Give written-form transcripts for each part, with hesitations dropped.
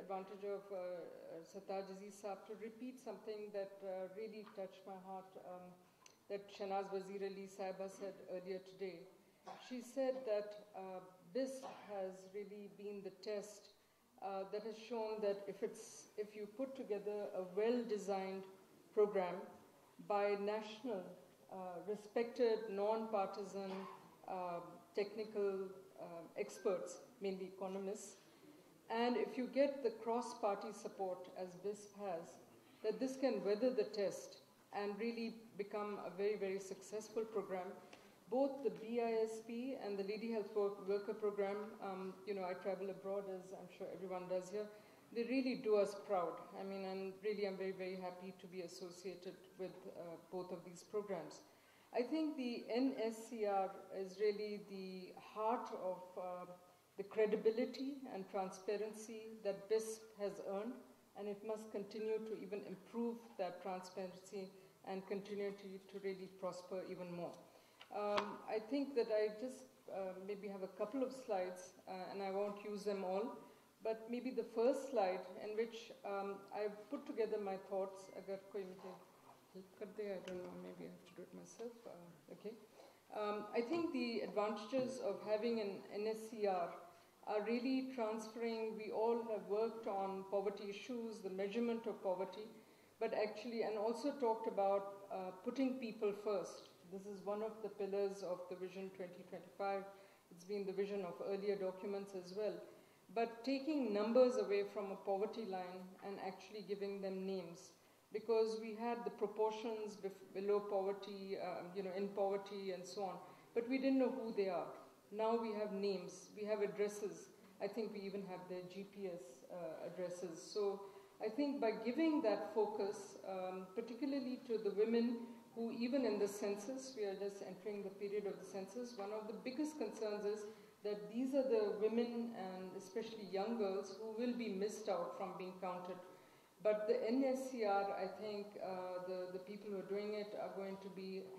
advantage of Sathar Jaziz Saab to repeat something that really touched my heart, that Shanaz Wazir Ali Saiba said earlier today. She said that BIS has really been the test that has shown that if you put together a well-designed program by national, respected, non-partisan, technical experts, mainly economists, and if you get the cross-party support, as BIS has, that this can weather the test and really become a very, very successful program. Both the BISP and the Lady Health Worker Program, I travel abroad, as I'm sure everyone does here, they really do us proud. I mean, I'm very, very happy to be associated with both of these programs. I think the NSER is really the heart of the credibility and transparency that BIS has earned, and it must continue to even improve that transparency and continue to really prosper even more. I think that I just maybe have a couple of slides, and I won't use them all, but maybe the first slide in which I've put together my thoughts. Agar koi mujhe help kar de, I don't know, maybe I have to do it myself. Okay. I think the advantages of having an NSER are really transferring. We all have worked on poverty issues, the measurement of poverty, but actually, and also talked about putting people first. This is one of the pillars of the Vision 2025. It's been the vision of earlier documents as well. But taking numbers away from a poverty line and actually giving them names, because we had the proportions below poverty, in poverty and so on, but we didn't know who they are. Now we have names, we have addresses. I think we even have their GPS addresses. So I think by giving that focus, particularly to the women who, even in the census, we are just entering the period of the census, one of the biggest concerns is that these are the women, and especially young girls, who will be missed out from being counted. But the NSER, I think the people who are doing it are going to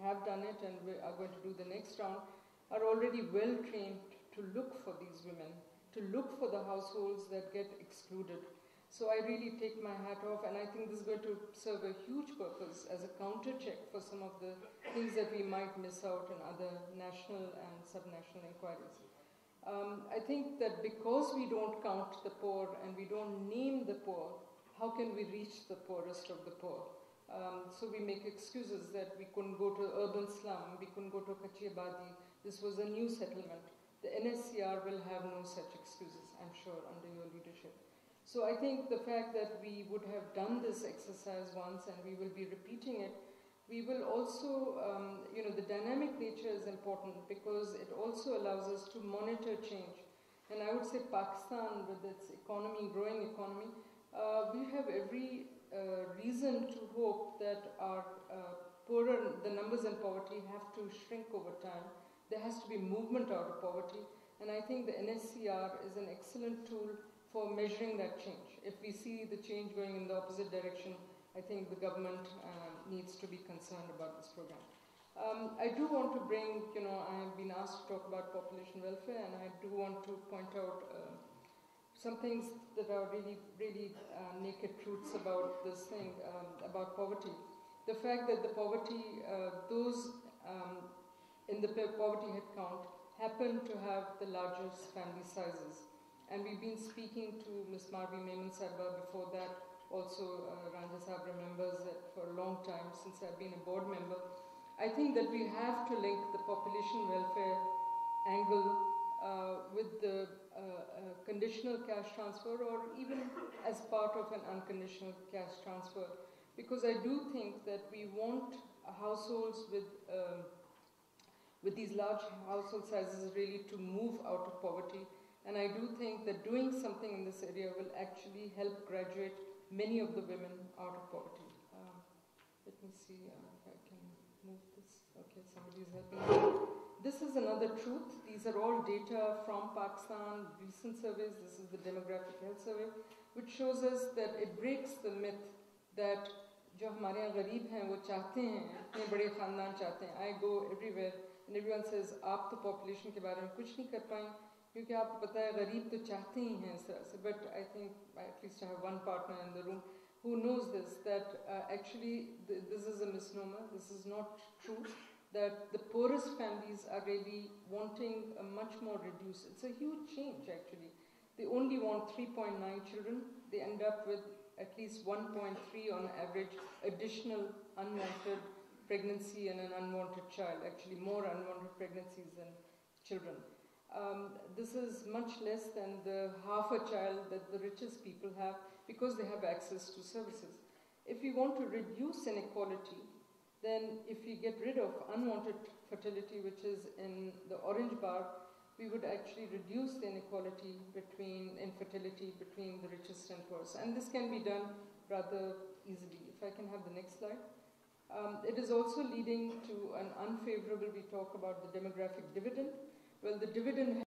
have done it and are going to do the next round, are already well trained to look for these women, to look for the households that get excluded. So I really take my hat off, and I think this is going to serve a huge purpose as a counter check for some of the things that we might miss out in other national and subnational inquiries. I think that because we don't count the poor and we don't name the poor, how can we reach the poorest of the poor? So we make excuses that we couldn't go to urban slum, we couldn't go to Kachi Abadi. This was a new settlement. The NSER will have no such excuses, I'm sure, under your leadership. So I think the fact that we would have done this exercise once and we will be repeating it, we will also, the dynamic nature is important because it also allows us to monitor change. And I would say Pakistan, with its economy, growing economy, we have every reason to hope that our the numbers in poverty have to shrink over time. There has to be movement out of poverty. And I think the NSER is an excellent tool for measuring that change. If we see the change going in the opposite direction, I think the government needs to be concerned about this program. I do want to bring, I have been asked to talk about population welfare, and I do want to point out some things that are really naked truths about this thing, about poverty. The fact that the poverty, those in the poverty head count happen to have the largest family sizes. And we've been speaking to Ms. Marvi Maimun Saiba before that. Also, Ranja Saab remembers that for a long time, since I've been a board member. I think that we have to link the population welfare angle with the conditional cash transfer, or even as part of an unconditional cash transfer. Because I do think that we want households with these large household sizes really to move out of poverty. And I do think that doing something in this area will actually help graduate many of the women out of poverty. Let me see if I can move this. Okay, somebody's helping me. This is another truth. These are all data from Pakistan, recent surveys. This is the Demographic Health Survey, which shows us that it breaks the myth that जो हमारे यहाँ गरीब हैं वो चाहते हैं, इतने बड़े ख़ानदान चाहते हैं. I go everywhere and everyone says, आप तो population के बारे में कुछ नहीं कर पाएं, क्योंकि आपको पता है गरीब तो चाहते ही हैं इस तरह से, but I think at least I have one partner in the room who knows this, that actually this is a misnomer. This is not true, that the poorest families are really wanting a much more reduced. It's a huge change actually. They only want 3.9 children. They end up with at least 1.3 on average additional unwanted pregnancy and an unwanted child, actually more unwanted pregnancies than children. This is much less than the half a child that the richest people have because they have access to services. If we want to reduce inequality, then if we get rid of unwanted fertility, which is in the orange bar, we would actually reduce the inequality in fertility between the richest and poorest. And this can be done rather easily. If I can have the next slide. It is also leading to an unfavorable, we talk about the demographic dividend. Well, the dividend